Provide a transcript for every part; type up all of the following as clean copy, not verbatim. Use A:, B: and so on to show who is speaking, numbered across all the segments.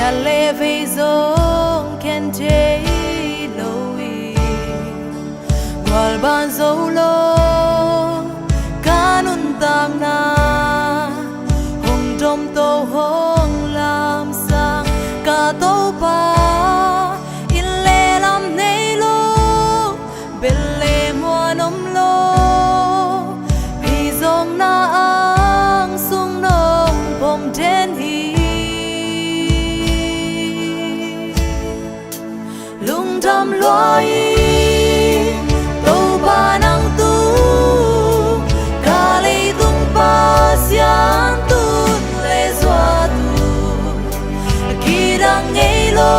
A: Television can take lowi Walban solo kanun tam na Hong dom to hong lam sang ka to pa in le lam nei lo belle mo nom lo pi zong na ang sung nong bom den hi lung dam loi to ba nang tu ka le tung pa sian tu le zwa tu ki dang ngei lo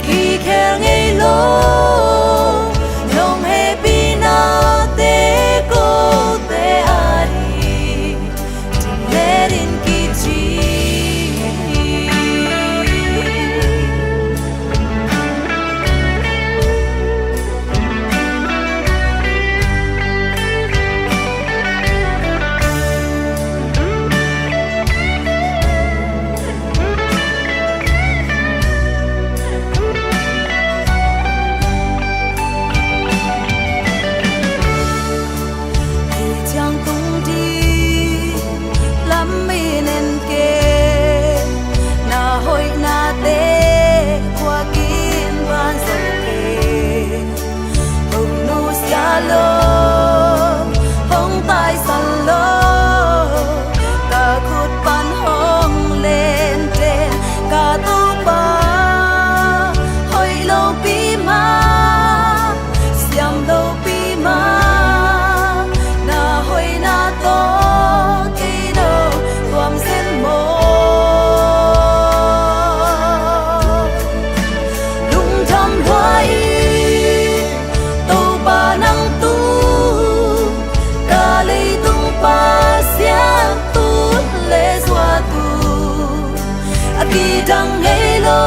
A: ki khel ngei lo long he pi na te ko te ari le din ki chi Aki dang ngei lo,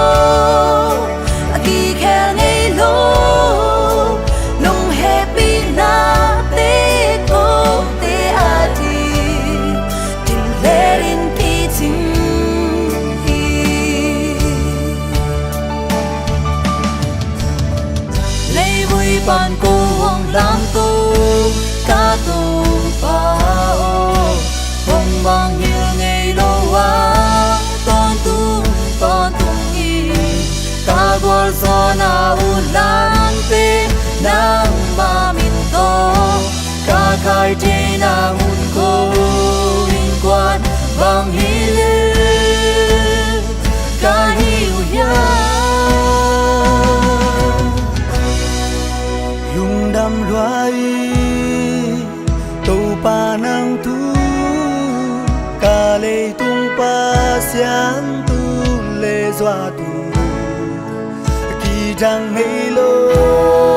A: aki khel ngei lo, nong happy na te ko te ati, tin le rin ki ting hi. Lei vui ban ko hong lam tu, ka tu pa o, hong bang hiu ngei lo wa. Zona ulan pe nang mamin to ka kai te nang un ko in quan bang hile ka hiu ya yung dam luai to pa nang tu ka le tung pa sian tu le zwa tu Jang halo